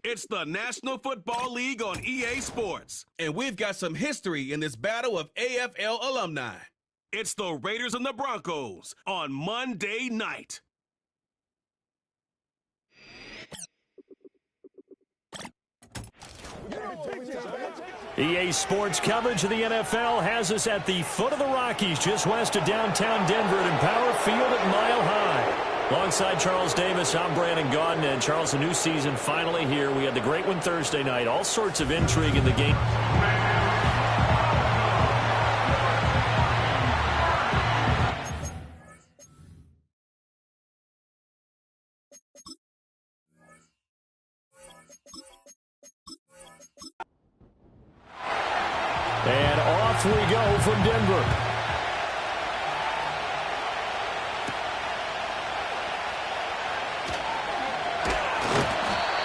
It's the National Football League on EA Sports. And we've got some history in this battle of AFL alumni. It's the Raiders and the Broncos on Monday night. EA Sports coverage of the NFL has us at the foot of the Rockies, just west of downtown Denver at Empower Field at Mile High. Alongside Charles Davis, I'm Brandon Gaudin. And Charles, the new season finally here. We had the great one Thursday night. All sorts of intrigue in the game. And off we go from Denver.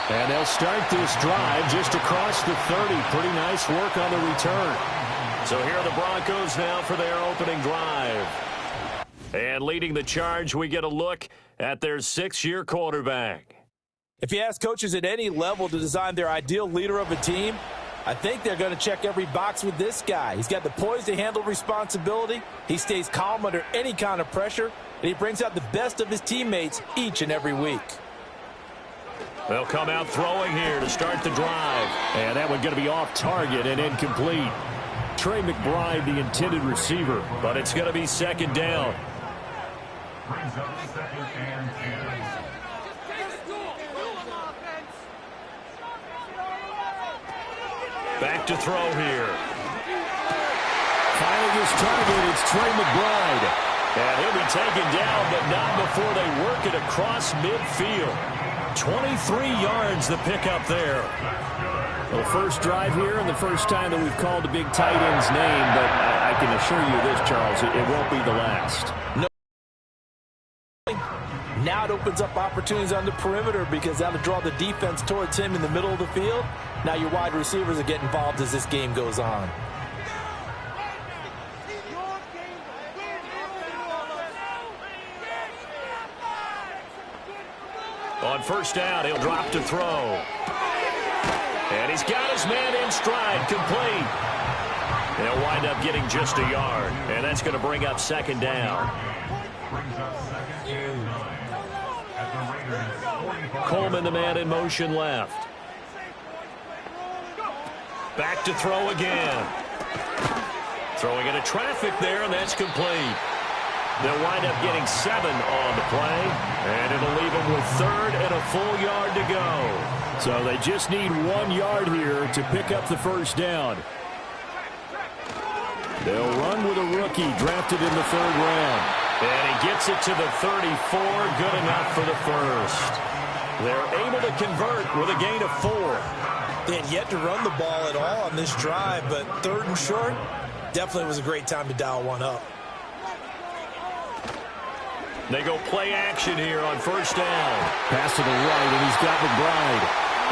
And they'll start this drive just across the 30. Pretty nice work on the return. So here are the Broncos now for their opening drive. And leading the charge, we get a look at their 6-year quarterback. If you ask coaches at any level to design their ideal leader of a team, I think they're going to check every box with this guy. He's got the poise to handle responsibility. He stays calm under any kind of pressure, and he brings out the best of his teammates each and every week. They'll come out throwing here to start the drive. And that one going to be off target and incomplete. Trey McBride, the intended receiver. But it's going to be second down. Back to throw here. Finding his target, it's Trey McBride. And he'll be taken down, but not before they work it across midfield. 23 yards the pickup there. Well, first drive here and the first time that we've called the big tight end's name, but I can assure you this, Charles, it won't be the last. No. Now it opens up opportunities on the perimeter because that'll draw the defense towards him in the middle of the field. Now your wide receivers will get involved as this game goes on. On first down, he'll drop to throw. And he's got his man in stride, complete. He'll wind up getting just a yard, and that's going to bring up second down. Coleman, the man in motion left. Back to throw again. Throwing into traffic there, and that's complete. They'll wind up getting 7 on the play, and it'll leave them with third and a full yard to go. So they just need 1 yard here to pick up the first down. They'll run with a rookie drafted in the 3rd round. And he gets it to the 34, good enough for the first. They're able to convert with a gain of 4. They had yet to run the ball at all on this drive, but 3rd and short, definitely was a great time to dial one up. They go play action here on first down. Pass to the right, and he's got McBride.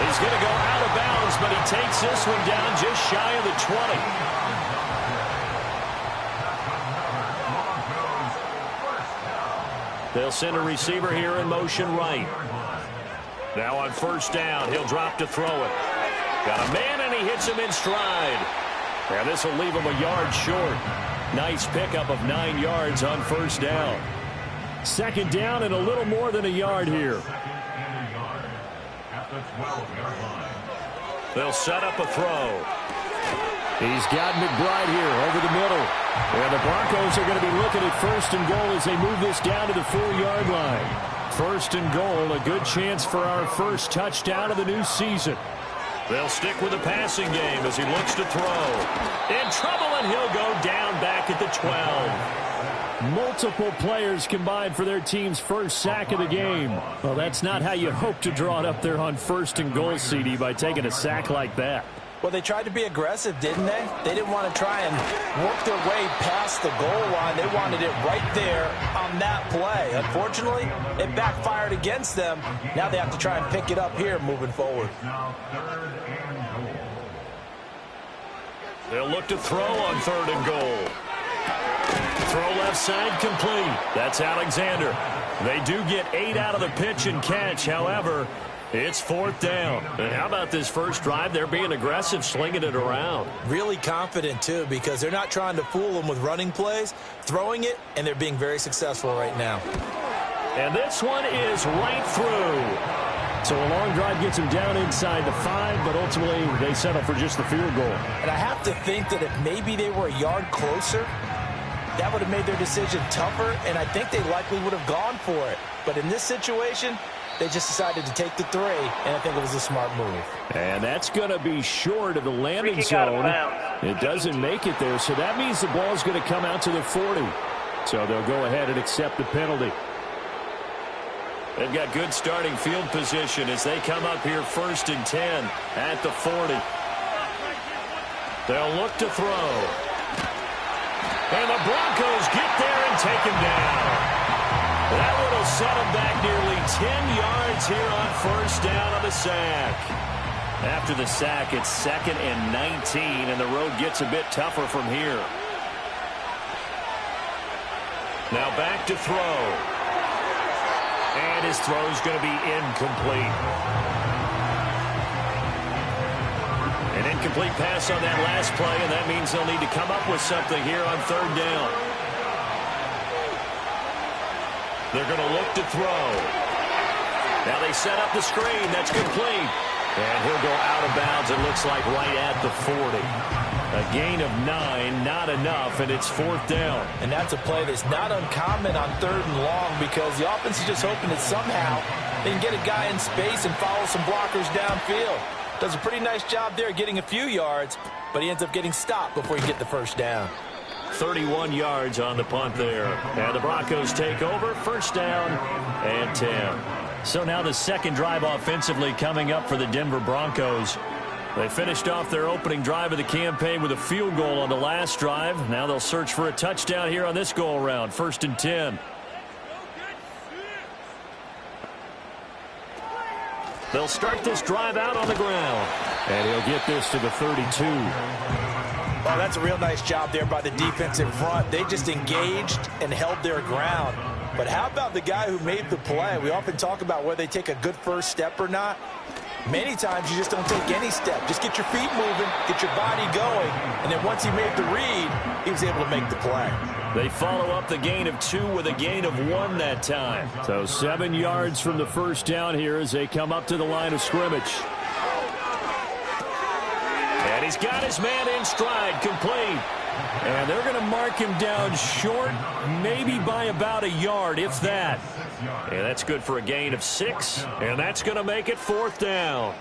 He's going to go out of bounds, but he takes this one down just shy of the 20. They'll send a receiver here in motion right. Now on first down, he'll drop to throw it. Got a man, and he hits him in stride. And this will leave him a yard short. Nice pickup of 9 yards on first down. Second down and a little more than a yard here. They'll set up a throw. He's got McBride here over the middle. And the Broncos are going to be looking at first and goal as they move this down to the 4-yard line. First and goal, a good chance for our first touchdown of the new season. They'll stick with the passing game as he looks to throw. In trouble, and he'll go down back at the 12. Multiple players combined for their team's first sack of the game. Well, that's not how you hope to draw it up there on first and goal, CD, by taking a sack like that. Well, they tried to be aggressive, didn't they? They didn't want to try and work their way past the goal line. They wanted it right there on that play. Unfortunately, it backfired against them. Now they have to try and pick it up here moving forward. They'll look to throw on 3rd and goal. Throw left side complete. That's Alexander. They do get 8 out of the pitch and catch. However, It's 4th down. And how about this first drive? They're being aggressive, slinging it around. Really confident, too, because they're not trying to fool them with running plays, throwing it, and they're being very successful right now. And this one is right through. So a long drive gets them down inside the 5, but ultimately they settle for just the field goal. And I have to think that if maybe they were a yard closer, that would have made their decision tougher, and I think they likely would have gone for it. But in this situation, they just decided to take the 3, and I think it was a smart move. And that's going to be short of the landing zone. It doesn't make it there, so that means the ball's going to come out to the 40. So they'll go ahead and accept the penalty. They've got good starting field position as they come up here 1st and 10 at the 40. They'll look to throw. And the Broncos get there and take him down. That one will set him back nearly 10 yards here on 1st down on the sack. After the sack, it's 2nd and 19, and the road gets a bit tougher from here. Now back to throw. And his throw's going to be incomplete. An incomplete pass on that last play, and that means they'll need to come up with something here on 3rd down. They're going to look to throw. Now they set up the screen. That's complete. And he'll go out of bounds, it looks like, right at the 40. A gain of 9, not enough, and it's 4th down. And that's a play that's not uncommon on 3rd and long because the offense is just hoping that somehow they can get a guy in space and follow some blockers downfield. Does a pretty nice job there getting a few yards, but he ends up getting stopped before he get the 1st down. 31 yards on the punt there. And the Broncos take over, 1st down and 10. So now the 2nd drive offensively coming up for the Denver Broncos. They finished off their opening drive of the campaign with a field goal on the last drive. Now they'll search for a touchdown here on this go-around, 1st and 10. They'll start this drive out on the ground. And he'll get this to the 32. Well, that's a real nice job there by the defense in front. They just engaged and held their ground. But how about the guy who made the play? We often talk about whether they take a good first step or not. Many times you just don't take any step. Just get your feet moving, get your body going, and then once he made the read, he was able to make the play. They follow up the gain of 2 with a gain of 1 that time. So 7 yards from the 1st down here as they come up to the line of scrimmage. And he's got his man in stride, complete. And they're going to mark him down short, maybe by about a yard, if that. And that's good for a gain of 6. And that's going to make it 4th down.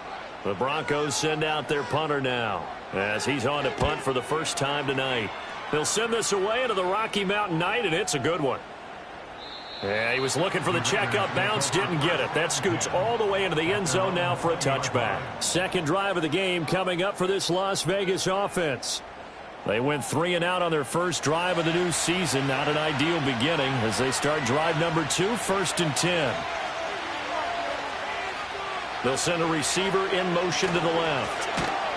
The Broncos send out their punter now as he's on to punt for the first time tonight. They'll send this away into the Rocky Mountain night, and it's a good one. Yeah, he was looking for the checkup bounce, didn't get it. That scoots all the way into the end zone now for a touchback. 2nd drive of the game coming up for this Las Vegas offense. They went 3 and out on their first drive of the new season. Not an ideal beginning as they start drive number 2, 1st and 10. They'll send a receiver in motion to the left.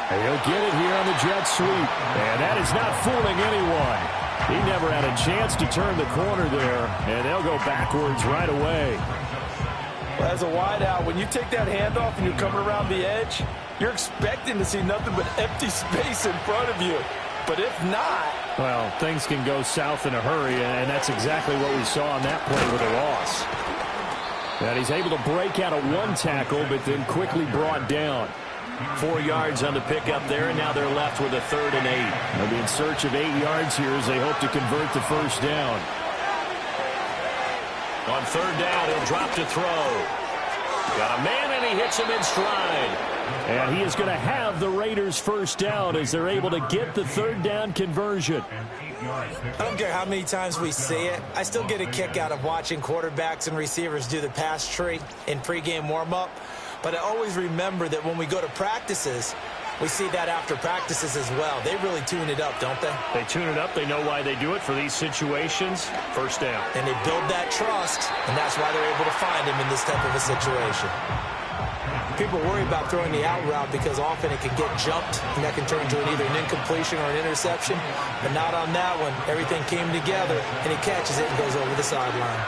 And he'll get it here on the jet sweep. And that is not fooling anyone. He never had a chance to turn the corner there, and they'll go backwards right away. Well, as a wideout, when you take that handoff and you're coming around the edge, you're expecting to see nothing but empty space in front of you. But if not... Well, things can go south in a hurry, and that's exactly what we saw on that play with a loss. And he's able to break out of 1 tackle, but then quickly brought down. 4 yards on the pickup there, and now they're left with a 3rd and 8. They'll be in search of 8 yards here as they hope to convert the 1st down. On 3rd down, he'll drop to throw. Got a man, and he hits him in stride. And he is going to have the Raiders' 1st down as they're able to get the 3rd down conversion. I don't care how many times we see it. I still get a kick out of watching quarterbacks and receivers do the pass tree in pregame warm-up. But I always remember that when we go to practices, we see that after practices as well. They really tune it up, don't they? They tune it up. They know why they do it for these situations. 1st down. And they build that trust, and that's why they're able to find him in this type of a situation. People worry about throwing the out route because often it can get jumped, and that can turn into either an incompletion or an interception. But not on that one. Everything came together, and he catches it and goes over the sideline.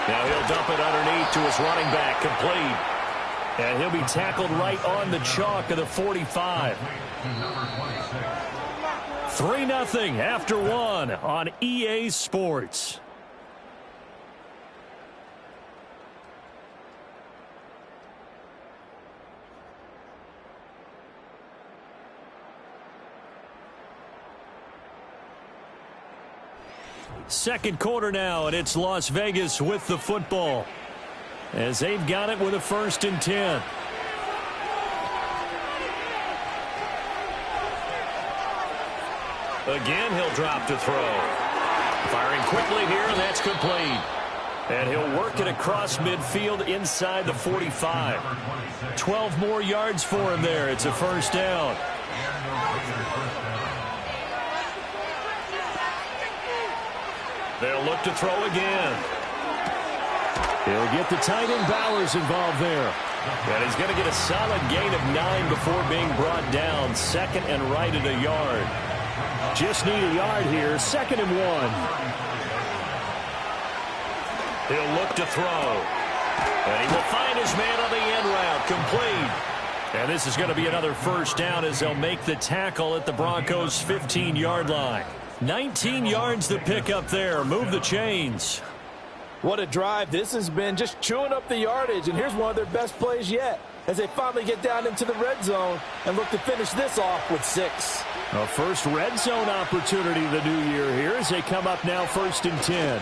Now he'll dump it underneath to his running back, complete. And he'll be tackled right on the chalk of the 45. 3-0 after one on EA Sports. Second quarter now, and it's Las Vegas with the football, as they've got it with a 1st and 10. Again, he'll drop to throw. Firing quickly here, and that's complete. And he'll work it across midfield inside the 45. 12 more yards for him there. It's a 1st down. They'll look to throw again. He'll get the tight end Bowers involved there. And he's going to get a solid gain of 9 before being brought down. 2nd and right at a yard. Just need a yard here. 2nd and 1. He'll look to throw. And he will find his man on the end route. Complete. And this is going to be another 1st down as they'll make the tackle at the Broncos' 15-yard line. 19 yards to pick up there. Move the chains. What a drive. This has been just chewing up the yardage, and here's one of their best plays yet as they finally get down into the red zone and look to finish this off with 6. A first red zone opportunity the new year here as they come up now 1st and 10.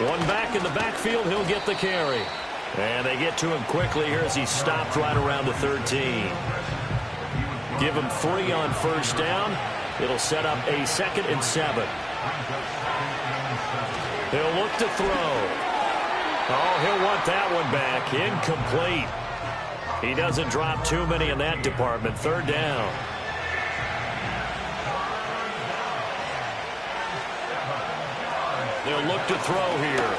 One back in the backfield. He'll get the carry. And they get to him quickly here as he stopped right around the 13. Give him 3 on 1st down. It'll set up a 2nd and 7. He'll look to throw. Oh, he'll want that one back. Incomplete. He doesn't drop too many in that department. 3rd down. They'll look to throw here.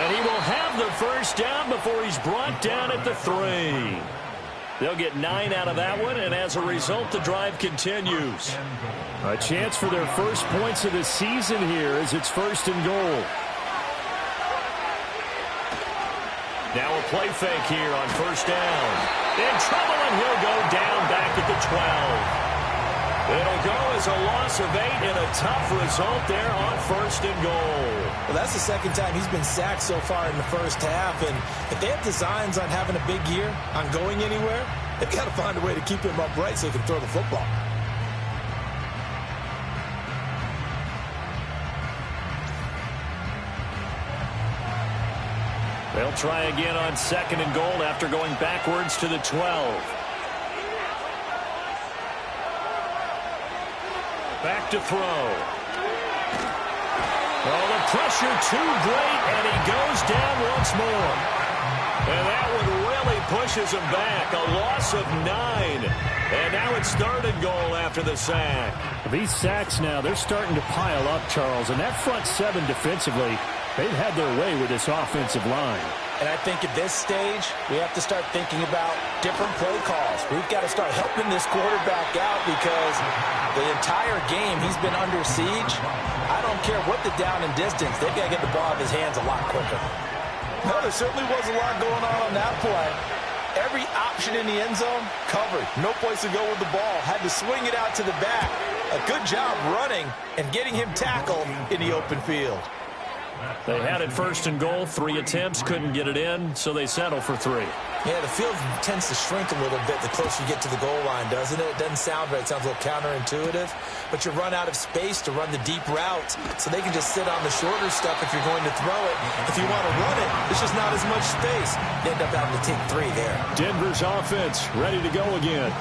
And he will have the 1st down before he's brought down at the 3. They'll get 9 out of that one, and as a result, the drive continues. A chance for their first points of the season here as it's 1st and goal. Now a play fake here on 1st down. In trouble, and he'll go down back at the 12. It'll go as a loss of 8 and a tough result there on 1st and goal. Well, that's the 2nd time he's been sacked so far in the 1st half, and if they have designs on having a big year, on going anywhere, they've got to find a way to keep him upright so he can throw the football. They'll try again on 2nd and goal after going backwards to the 12. Back to throw. Oh, the pressure too great, and he goes down once more. And that one really pushes him back. A loss of 9. And now it's 3rd and goal after the sack. These sacks now, they're starting to pile up, Charles. And that front 7 defensively, they've had their way with this offensive line. And I think at this stage, we have to start thinking about different play calls. We've got to start helping this quarterback out because the entire game he's been under siege. I don't care what the down and distance. They've got to get the ball out of his hands a lot quicker. No, there certainly was a lot going on that play. Every option in the end zone covered. No place to go with the ball. Had to swing it out to the back. A good job running and getting him tackled in the open field. They had it 1st and goal. 3 attempts, couldn't get it in, so they settle for 3. Yeah, the field tends to shrink a little bit the closer you get to the goal line, doesn't it? It doesn't sound right. It sounds a little counterintuitive. But you run out of space to run the deep routes, so they can just sit on the shorter stuff if you're going to throw it. If you want to run it, there's just not as much space. You end up having to take 3 there. Denver's offense ready to go again.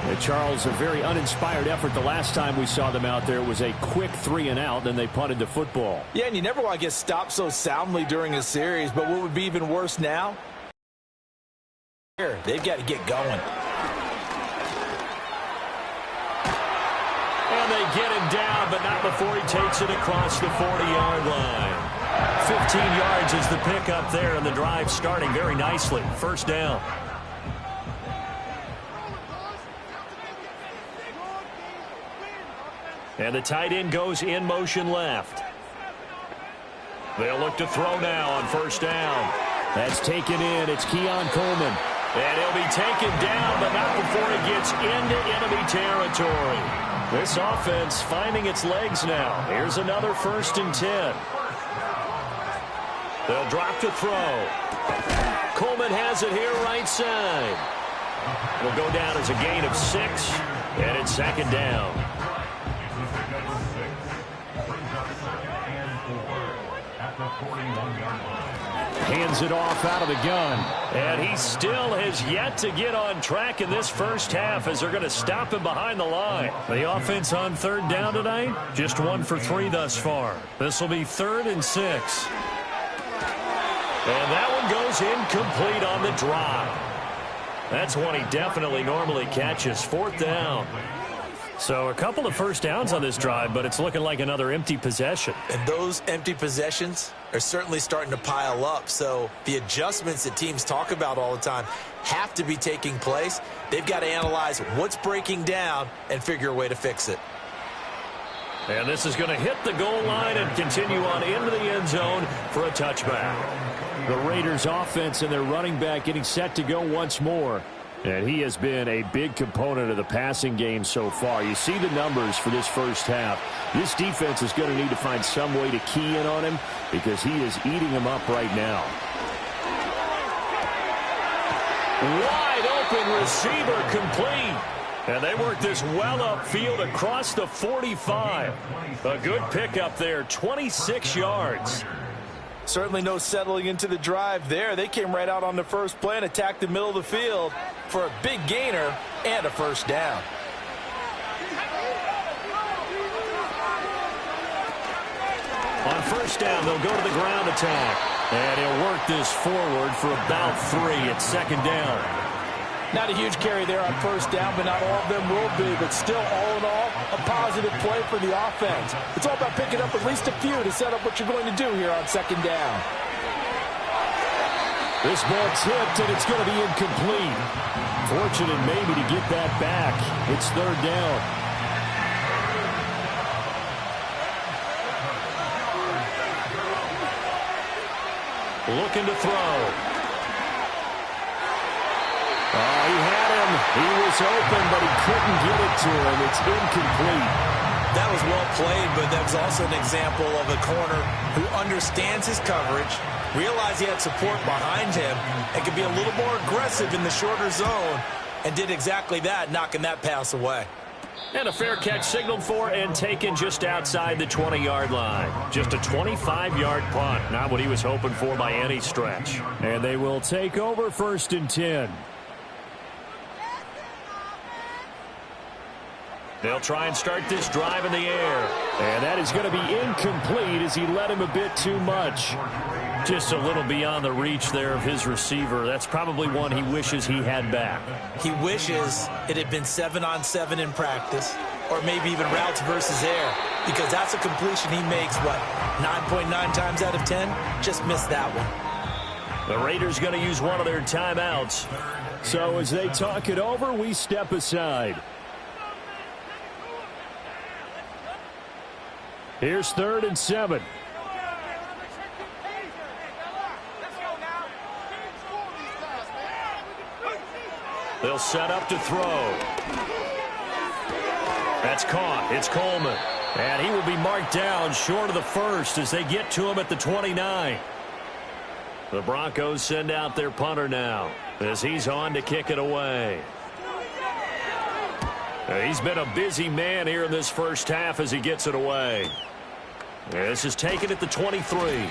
And Charles, a very uninspired effort the last time we saw them out there. It was a quick 3 and out, then they punted the football. Yeah, and you never want to get stopped so soundly during a series, but what would be even worse now? They've got to get going. And they get him down, but not before he takes it across the 40-yard line. 15 yards is the pickup there, and the drive starting very nicely. 1st down. And the tight end goes in motion left. They'll look to throw now on first down. That's taken in. It's Keon Coleman. And he'll be taken down, but not before he gets into enemy territory. This offense finding its legs now. Here's another 1st and 10. They'll drop to throw. Coleman has it here right side. Will go down as a gain of 6, and it's 2nd down. Hands it off out of the gun. And he still has yet to get on track in this first half as they're going to stop him behind the line. The offense on 3rd down tonight, just 1 for 3 thus far. This will be 3rd and 6. And that one goes incomplete on the drop. That's one he definitely normally catches. 4th down. So a couple of first downs on this drive, but it's looking like another empty possession. And those empty possessions are certainly starting to pile up. So the adjustments that teams talk about all the time have to be taking place. They've got to analyze what's breaking down and figure a way to fix it. And this is going to hit the goal line and continue on into the end zone for a touchback. The Raiders offense and their running back getting set to go once more. And he has been a big component of the passing game so far. You see the numbers for this first half. This defense is going to need to find some way to key in on him because he is eating him up right now. Wide open receiver complete. And they work this well upfield across the 45. A good pickup there, 26 yards. Certainly no settling into the drive there. They came right out on the first play and attacked the middle of the field for a big gainer and a first down. On first down, they'll go to the ground attack. And he'll work this forward for about 3 at 2nd down. Not a huge carry there on first down, but not all of them will be. But still, all in all, a positive play for the offense. It's all about picking up at least a few to set up what you're going to do here on 2nd down. This ball tipped, and it's going to be incomplete. Fortunate maybe to get that back. It's 3rd down. Looking to throw. Oh, he had him. He was open, but he couldn't get it to him. It's incomplete. That was well played, but that was also an example of a corner who understands his coverage, realized he had support behind him, and could be a little more aggressive in the shorter zone, and did exactly that, knocking that pass away. And a fair catch signaled for and taken just outside the 20-yard line. Just a 25-yard punt. Not what he was hoping for by any stretch. And they will take over 1st and 10. They'll try and start this drive in the air. And that is going to be incomplete as he led him a bit too much. Just a little beyond the reach there of his receiver. That's probably one he wishes he had back. He wishes it had been 7-on-7 in practice, or maybe even routes versus air, because that's a completion he makes, 9.9 times out of 10? Just missed that one. The Raiders going to use one of their timeouts. So as they talk it over, we step aside. Here's 3rd and 7. They'll set up to throw. That's caught. It's Coleman. And he will be marked down short of the first as they get to him at the 29. The Broncos send out their punter now as he's on to kick it away. He's been a busy man here in this first half as he gets it away. This is taken at the 23.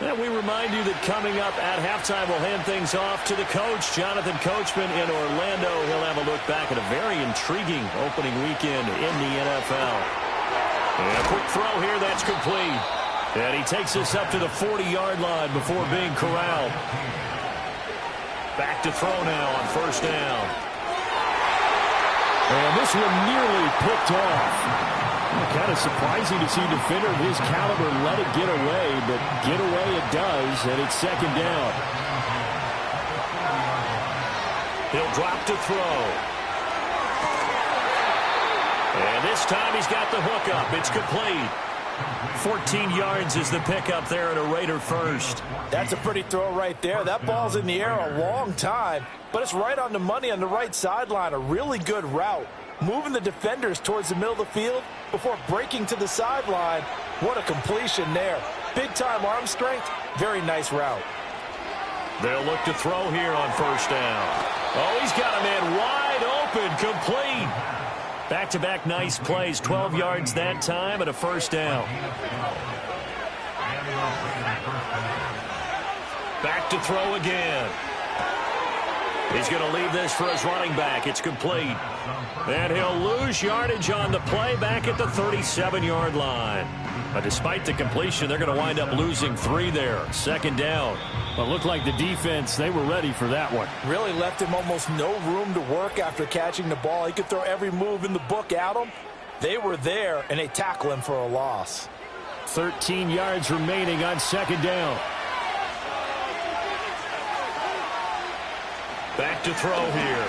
And we remind you that coming up at halftime, we'll hand things off to the coach, Jonathan Coachman in Orlando. He'll have a look back at a very intriguing opening weekend in the NFL. And a quick throw here, that's complete. And he takes us up to the 40-yard line before being corralled. Back to throw now on first down. And this one nearly picked off. Kind of surprising to see a defender of his caliber let it get away, but get away it does, and it's 2nd down. He'll drop to throw. And this time he's got the hook up. It's complete. 14 yards is the pickup there at a Raider first. That's a pretty throw right there. That ball's in the air a long time, but it's right on the money on the right sideline. A really good route. Moving the defenders towards the middle of the field before breaking to the sideline. What a completion there. Big-time arm strength. Very nice route. They'll look to throw here on first down. Oh, he's got a man wide open, complete. Back-to-back nice plays, 12 yards that time and a first down. Back to throw again. He's going to leave this for his running back. It's complete. And he'll lose yardage on the play back at the 37-yard line. But despite the completion, they're going to wind up losing 3 there. Second down. Well, it looked like the defense, they were ready for that one. Really left him almost no room to work after catching the ball. He could throw every move in the book at him. They were there, and they tackle him for a loss. 13 yards remaining on second down. Back to throw here.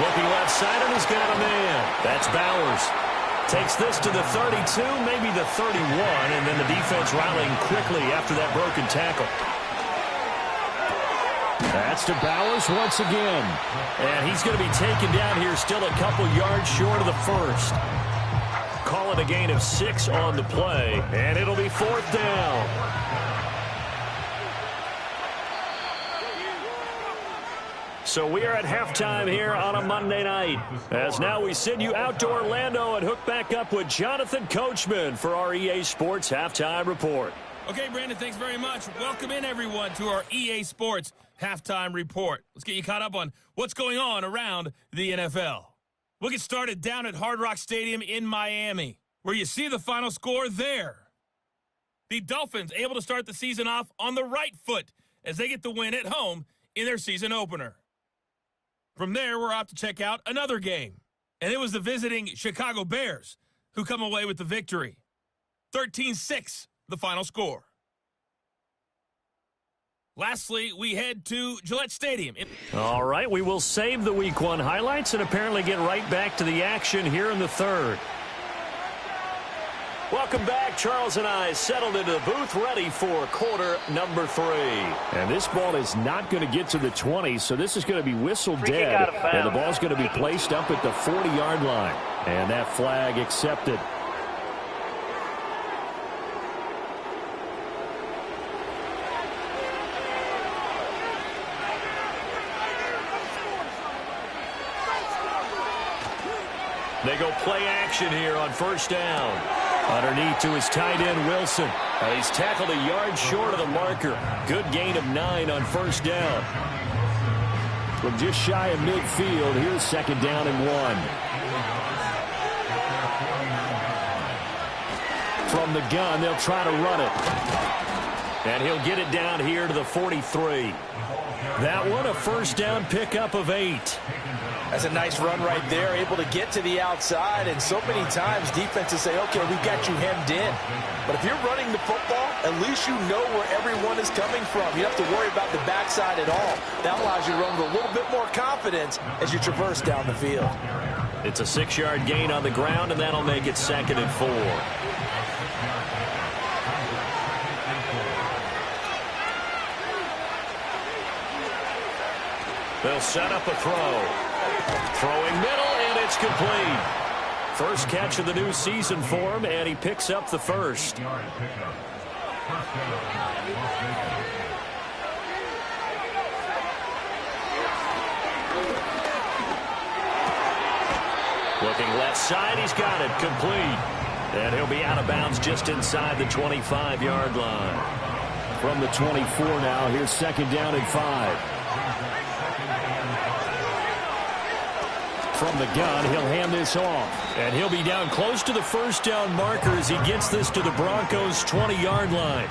Looking left side, and he's got a man. That's Bowers. Takes this to the 32, maybe the 31, and then the defense rallying quickly after that broken tackle. That's to Bowers once again. And he's going to be taken down here still a couple yards short of the first. Call it a gain of 6 on the play, and it'll be fourth down. So we are at halftime here on a Monday night. As now we send you out to Orlando and hook back up with Jonathan Coachman for our EA Sports Halftime Report. Okay, Brandon, thanks very much. Welcome in, everyone, to our EA Sports Halftime Report. Let's get you caught up on what's going on around the NFL. We'll get started down at Hard Rock Stadium in Miami, where you see the final score there. The Dolphins able to start the season off on the right foot as they get the win at home in their season opener. From there, we're off to check out another game, and it was the visiting Chicago Bears who come away with the victory. 13-6, the final score. Lastly, we head to Gillette Stadium. All right, we will save the Week 1 highlights and apparently get right back to the action here in the third. Welcome back. Charles and I settled into the booth ready for quarter number 3. And this ball is not going to get to the 20, so this is going to be whistled dead. And the ball's going to be placed up at the 40-yard line. And that flag accepted. They go play action here on first down. Underneath to his tight end, Wilson. He's tackled a yard short of the marker. Good gain of 9 on first down. From just shy of midfield, here's second down and 1. From the gun, they'll try to run it. And he'll get it down here to the 43. That one, a first down pickup of 8. That's a nice run right there, able to get to the outside, and so many times defenses say, okay, we've got you hemmed in. But if you're running the football, at least you know where everyone is coming from. You don't have to worry about the backside at all. That allows you to run with a little bit more confidence as you traverse down the field. It's a 6-yard gain on the ground, and that'll make it second and 4. They'll set up a throw. Throwing middle, and it's complete. First catch of the new season for him, and he picks up the first. Looking left side, he's got it, complete. And he'll be out of bounds just inside the 25-yard line. From the 24 now, here's second down and 5. From the gun, he'll hand this off. And he'll be down close to the first down marker as he gets this to the Broncos' 20-yard line.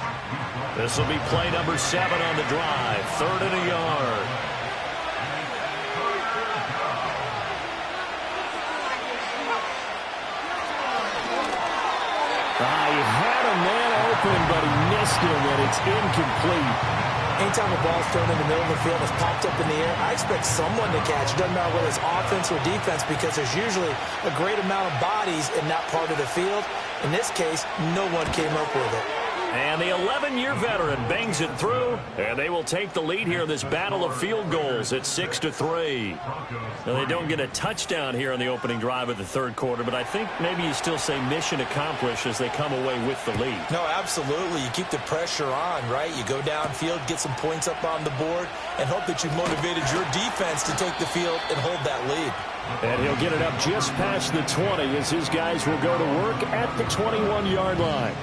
This will be play number 7 on the drive. 3rd and a yard. He had a man open, but he missed him, and it's incomplete. Anytime a ball's thrown in the middle of the field, it's popped up in the air, I expect someone to catch. It doesn't matter whether it's offense or defense, because there's usually a great amount of bodies in that part of the field. In this case, no one came up with it. And the 11-year veteran bangs it through, and they will take the lead here in this battle of field goals at 6-3. Now, they don't get a touchdown here on the opening drive of the third quarter, but I think maybe you still say mission accomplished as they come away with the lead. No, absolutely. You keep the pressure on, right? You go downfield, get some points up on the board, and hope that you've motivated your defense to take the field and hold that lead. And he'll get it up just past the 20 as his guys will go to work at the 21-yard line.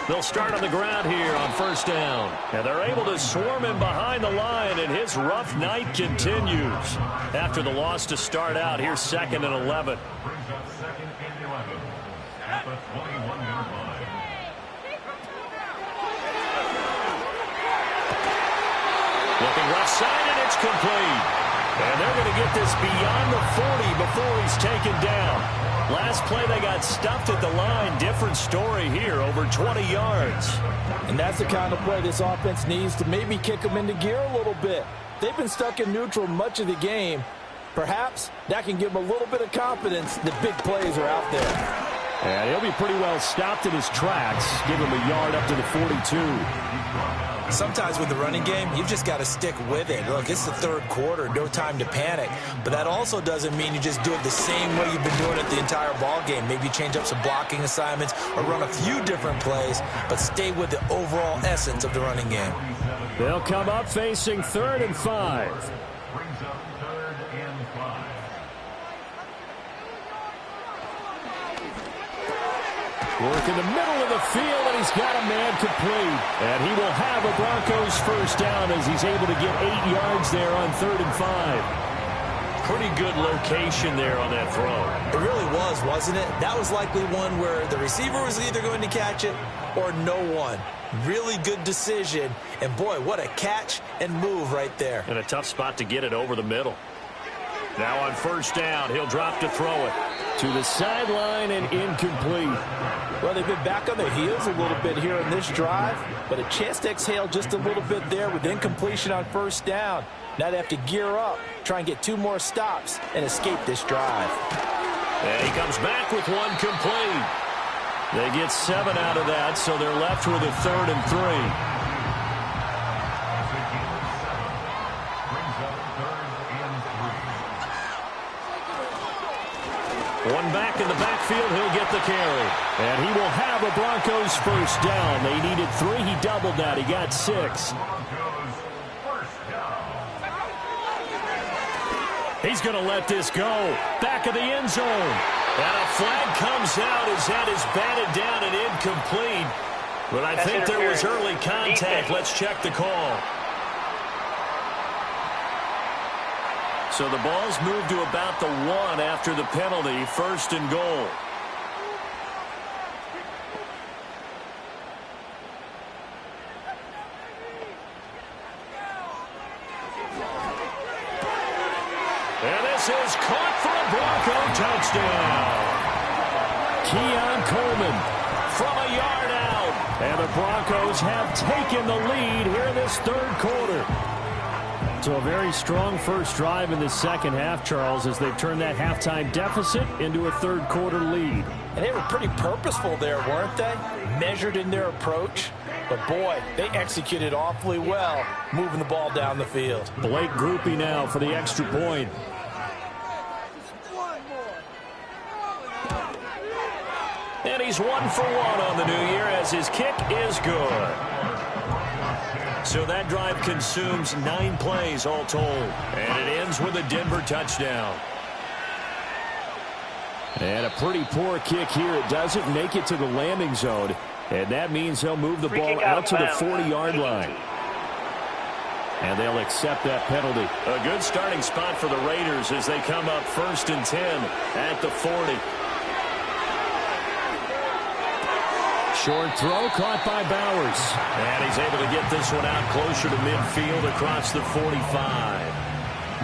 They'll start on the ground here on first down. And they're able to swarm him behind the line, and his rough night continues. After the loss to start out, here's 2nd and 11. Looking left side, and it's complete. And they're going to get this beyond the 40 before he's taken down. Last play, they got stuffed at the line. Different story here, over 20 yards. And that's the kind of play this offense needs to maybe kick them into gear a little bit. They've been stuck in neutral much of the game. Perhaps that can give them a little bit of confidence that big plays are out there. And he'll be pretty well stopped in his tracks. Give him a yard up to the 42. Sometimes with the running game, you've just got to stick with it. Look, it's the third quarter, no time to panic. But that also doesn't mean you just do it the same way you've been doing it the entire ball game. Maybe change up some blocking assignments or run a few different plays, but stay with the overall essence of the running game. They'll come up facing 3rd and 5. Work in the middle of the field, and he's got a man complete. And he will have a Broncos first down as he's able to get 8 yards there on 3rd and 5. Pretty good location there on that throw. It really was, wasn't it? That was likely one where the receiver was either going to catch it or no one. Really good decision. And, boy, what a catch and move right there. And a tough spot to get it over the middle. Now on first down, he'll drop to throw it. To the sideline and incomplete. Well, they've been back on their heels a little bit here in this drive, but a chance to exhale just a little bit there with incompletion on first down. Now they have to gear up, try and get 2 more stops, and escape this drive. And he comes back with one complete. They get 7 out of that, so they're left with a 3rd and 3. One back in the backfield, he'll get the carry. And he will have a Broncos first down. They needed 3, he doubled that, he got 6. He's going to let this go. Back of the end zone. And a flag comes out as that is batted down and incomplete. But I think there was early contact. Let's check the call. So the ball's moved to about the 1 after the penalty, 1st and goal. And this is caught for a Bronco touchdown. Keon Coleman From a yard out. And the Broncos have taken the lead here in this third quarter. So a very strong first drive in the second half, Charles, as they've turned that halftime deficit into a third quarter lead. And they were pretty purposeful there, weren't they? Measured in their approach. But, boy, they executed awfully well, moving the ball down the field. Blake Grupe now for the extra point. And he's 1 for 1 on the new year as his kick is good. So that drive consumes 9 plays all told. And it ends with a Denver touchdown. And a pretty poor kick here. It doesn't make it to the landing zone. And that means he'll move the ball out to the 40-yard line. And they'll accept that penalty. A good starting spot for the Raiders as they come up 1st and 10 at the 40. Short throw caught by Bowers. And he's able to get this one out closer to midfield across the 45.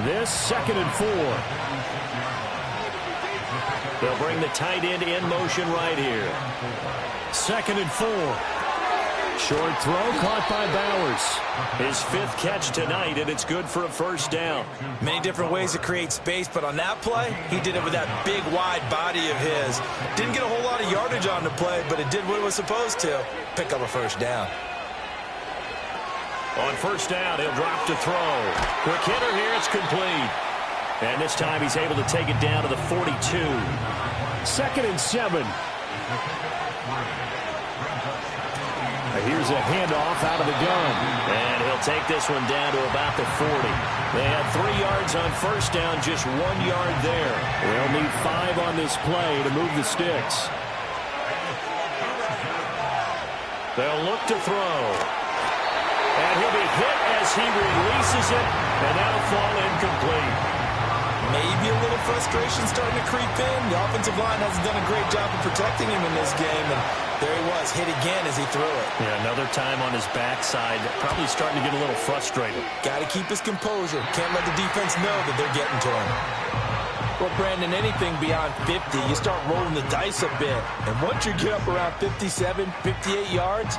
This 2nd and 4. They'll bring the tight end in motion right here. 2nd and 4. Short throw caught by Bowers. His 5th catch tonight, and it's good for a first down. Many different ways to create space, but on that play, he did it with that big, wide body of his. Didn't get a whole lot of yardage on the play, but it did what it was supposed to. Pick up a first down. On first down, he'll drop to throw. Quick hitter here, it's complete. And this time he's able to take it down to the 42. 2nd and 7. Here's a handoff out of the gun. And he'll take this one down to about the 40. They had 3 yards on first down, just 1 yard there. They'll need 5 on this play to move the sticks. They'll look to throw. And he'll be hit as he releases it, and that'll fall incomplete. Maybe a little frustration starting to creep in. The offensive line hasn't done a great job of protecting him in this game, and there he was, hit again as he threw it. Yeah, another time on his backside, probably starting to get a little frustrated. Got to keep his composure. Can't let the defense know that they're getting to him. Well, Brandon, anything beyond 50, you start rolling the dice a bit. And once you get up around 57, 58 yards,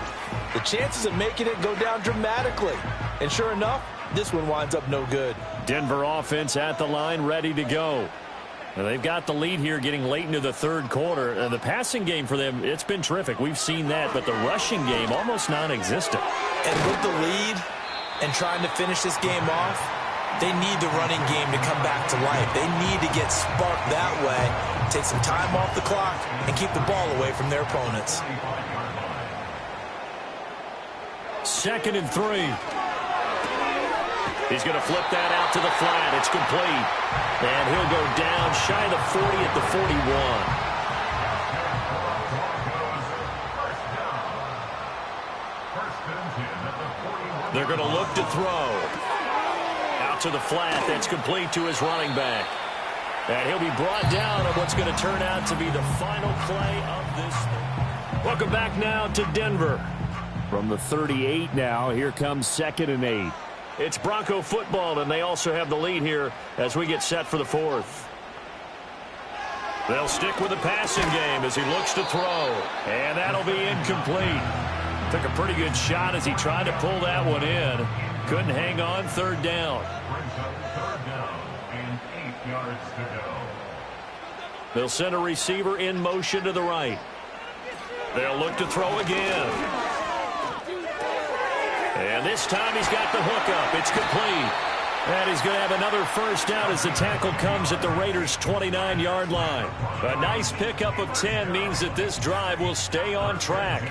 the chances of making it go down dramatically. And sure enough, this one winds up no good. Denver offense at the line, ready to go. Now they've got the lead here getting late into the 3rd quarter. The passing game for them, it's been terrific. We've seen that, but the rushing game almost non-existent. And with the lead and trying to finish this game off, they need the running game to come back to life. They need to get sparked that way, take some time off the clock, and keep the ball away from their opponents. 2nd and 3. He's going to flip that out to the flat. It's complete. And he'll go down shy of the 40 at the 41. They're going to look to throw. Out to the flat. That's complete to his running back. And he'll be brought down on what's going to turn out to be the final play of this. Welcome back now to Denver. From the 38 now, here comes 2nd and 8. It's Bronco football, and they also have the lead here as we get set for the 4th. They'll stick with the passing game as he looks to throw. And that'll be incomplete. Took a pretty good shot as he tried to pull that one in. Couldn't hang on. 3rd down. They'll send a receiver in motion to the right. They'll look to throw again. And this time he's got the hook up. It's complete. And he's going to have another first down as the tackle comes at the Raiders' 29-yard line. A nice pickup of 10 means that this drive will stay on track.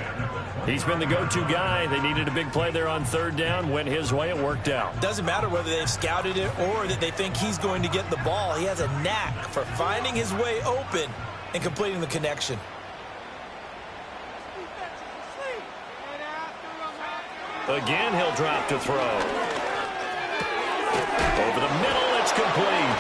He's been the go-to guy. They needed a big play there on 3rd down. Went his way. It worked out. Doesn't matter whether they've scouted it or that they think he's going to get the ball. He has a knack for finding his way open and completing the connection. Again, he'll drop to throw. Over the middle, it's complete.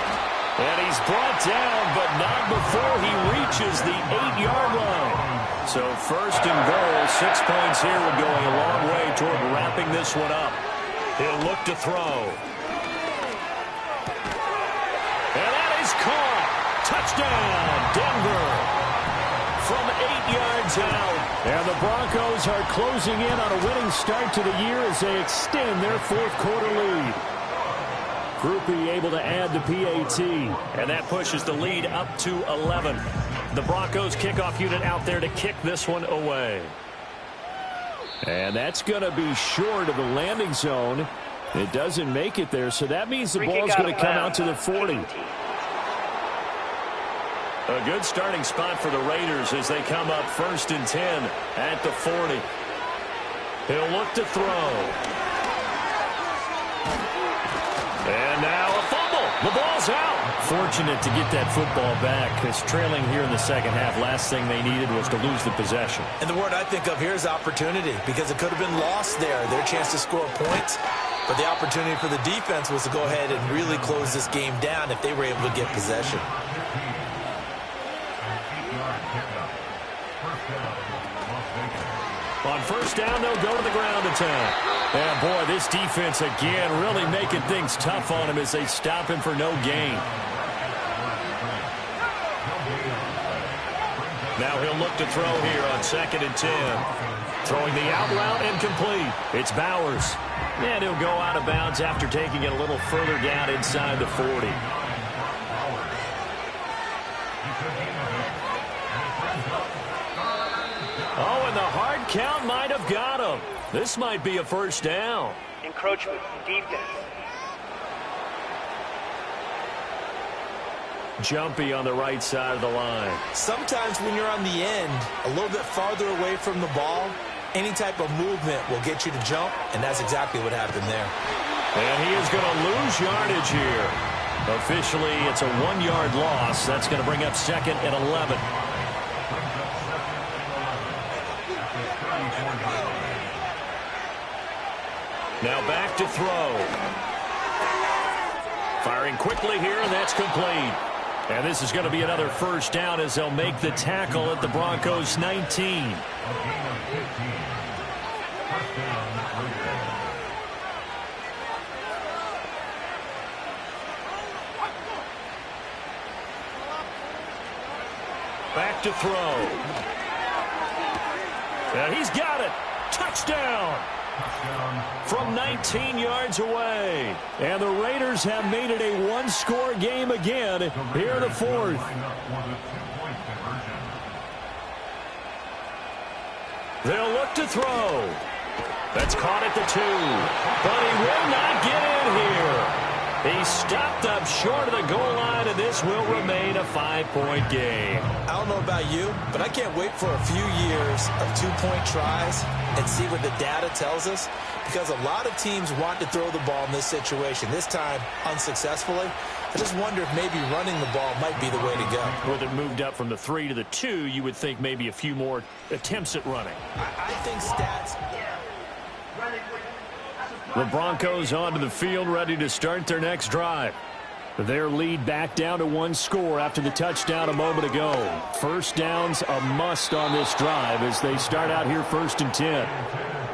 And he's brought down, but not before he reaches the 8-yard line. So 1st and goal, 6 points here would go a long way toward wrapping this one up. He'll look to throw. And that is caught. Touchdown, Denver. From 8 yards out. And the Broncos are closing in on a winning start to the year as they extend their 4th quarter lead. Grupe able to add the PAT. And that pushes the lead up to 11. The Broncos kickoff unit out there to kick this one away. And that's going to be short of the landing zone. It doesn't make it there, so that means the ball's going to come out to the 40. A good starting spot for the Raiders as they come up 1st and 10 at the 40. He'll look to throw. And now a fumble. The ball's out. Fortunate to get that football back, because trailing here in the 2nd half, last thing they needed was to lose the possession. And the word I think of here is opportunity, because it could have been lost there, their chance to score points. But the opportunity for the defense was to go ahead and really close this game down if they were able to get possession. On 1st down, they'll go to the ground attack. And boy, this defense again really making things tough on him as they stop him for no gain. So he'll look to throw here on 2nd and 10. Throwing the out route and complete. It's Bowers. And he'll go out of bounds after taking it a little further down inside the 40. Oh, and the hard count might have got him. This might be a first down. Encroachment, defense. Jumpy on the right side of the line. Sometimes when you're on the end, a little bit farther away from the ball, any type of movement will get you to jump, and that's exactly what happened there. And he is going to lose yardage here. Officially, it's a 1-yard loss. That's going to bring up 2nd and 11. Now back to throw. Firing quickly here, and that's complete. And this is going to be another first down as they'll make the tackle at the Broncos 19. Back to throw. And he's got it. Touchdown. From 19 yards away. And the Raiders have made it a one-score game again here in the 4th. They'll look to throw. That's caught at the 2. But he will not get in here. He stopped up short of the goal line, and this will remain a 5-point game. I don't know about you, but I can't wait for a few years of 2-point tries and see what the data tells us, because a lot of teams want to throw the ball in this situation. This time, unsuccessfully. I just wonder if maybe running the ball might be the way to go. With it moved up from the 3 to the 2, you would think maybe a few more attempts at running. I think stats... The Broncos onto the field, ready to start their next drive. Their lead back down to 1 score after the touchdown a moment ago. First down's a must on this drive as they start out here 1st and 10.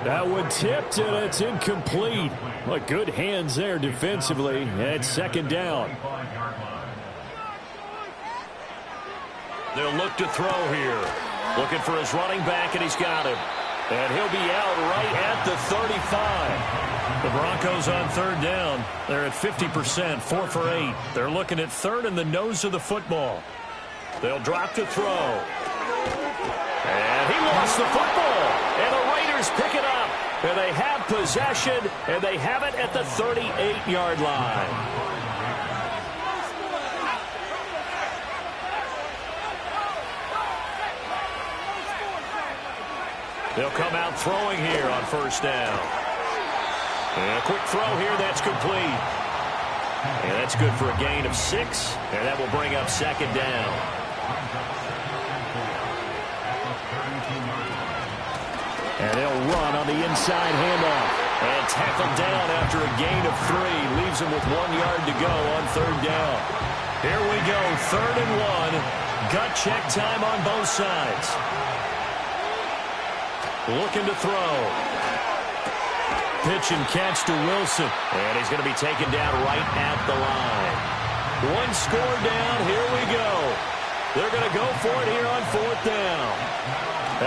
That one tipped, and it's incomplete. But good hands there defensively at 2nd down. They'll look to throw here. Looking for his running back, and he's got him. And he'll be out right at the 35. The Broncos on 3rd down. They're at 50%, 4 for 8. They're looking at 3rd in the nose of the football. They'll drop to throw. And he lost the football. And the Raiders pick it up. And they have possession, and they have it at the 38-yard line. They'll come out throwing here on 1st down. And a quick throw here, that's complete. And that's good for a gain of 6, and that will bring up 2nd down. And they'll run on the inside handoff. And tackled down after a gain of 3. Leaves him with 1 yard to go on 3rd down. Here we go, 3rd and 1. Gut check time on both sides. Looking to throw. Pitch and catch to Wilson. And he's going to be taken down right at the line. 1 score down. Here we go. They're going to go for it here on 4th down.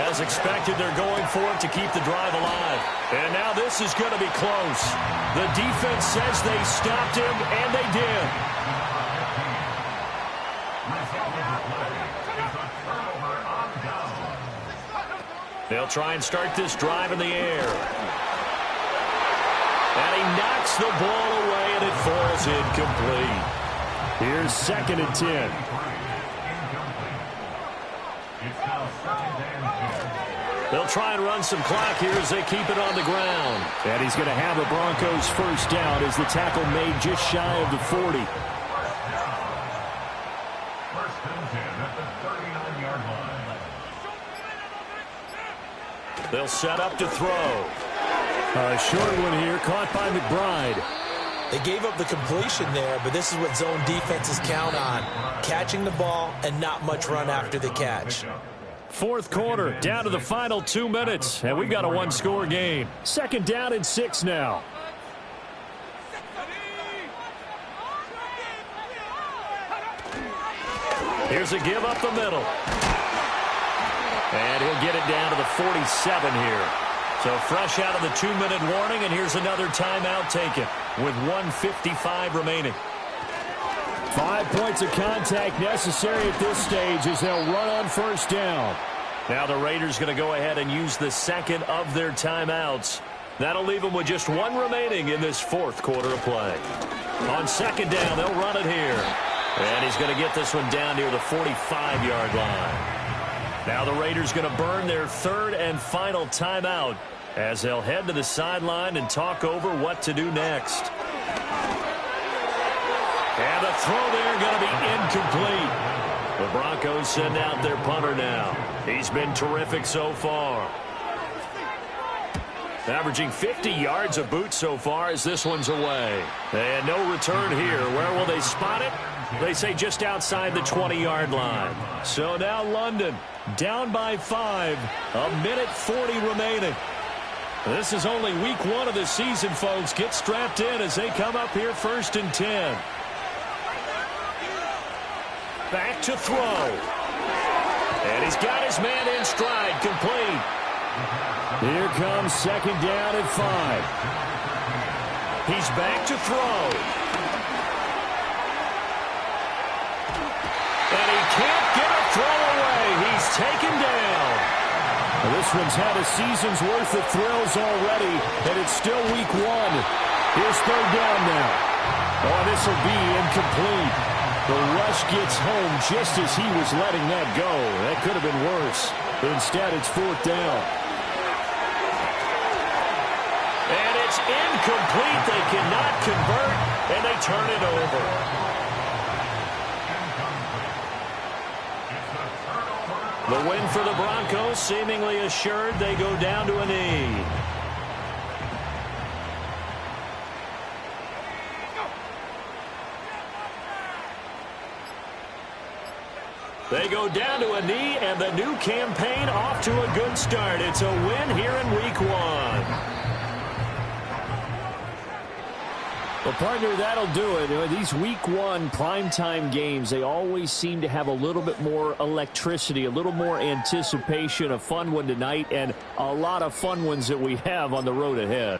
As expected, they're going for it to keep the drive alive. And now this is going to be close. The defense says they stopped him, and they did. They'll try and start this drive in the air. And he knocks the ball away, and it falls incomplete. Here's 2nd and 10. They'll try and run some clock here as they keep it on the ground. And he's going to have the Broncos first down as the tackle made just shy of the 40. They'll set up to throw. A short one here, caught by McBride. They gave up the completion there, but this is what zone defenses count on. Catching the ball and not much run after the catch. 4th quarter, down to the final 2 minutes, and we've got a 1-score game. 2nd down and 6 now. Here's a give up the middle. And he'll get it down to the 47 here. So fresh out of the 2-minute warning, and here's another timeout taken with 1:55 remaining. 5 points of contact necessary at this stage as they'll run on first down. Now the Raiders going to go ahead and use the second of their timeouts. That'll leave them with just one remaining in this fourth quarter of play. On second down, they'll run it here. And he's going to get this one down near the 45-yard line. Now the Raiders going to burn their third and final timeout as they'll head to the sideline and talk over what to do next. And the throw there going to be incomplete. The Broncos send out their punter now. He's been terrific so far. Averaging 50 yards a boot so far as this one's away. And no return here. Where will they spot it? They say just outside the 20-yard line. So now London down by 5. 1:40 remaining. This is only week 1 of the season, folks. Get strapped in as they come up here first and 10. Back to throw. And he's got his man in stride, complete. Here comes second down at 5. He's back to throw. And he can't get a throw away. He's taken down. Well, this one's had a season's worth of thrills already, and it's still week 1. Here's third down now. Oh, this will be incomplete. The rush gets home just as he was letting that go. That could have been worse. But instead, it's fourth down. And it's incomplete. They cannot convert, and they turn it over. The win for the Broncos seemingly assured. They go down to a knee. They go down to a knee, and the new campaign off to a good start. It's a win here in week 1. Well, partner, that'll do it. These week 1 primetime games, they always seem to have a little bit more electricity, a little more anticipation. A fun one tonight, and a lot of fun ones that we have on the road ahead.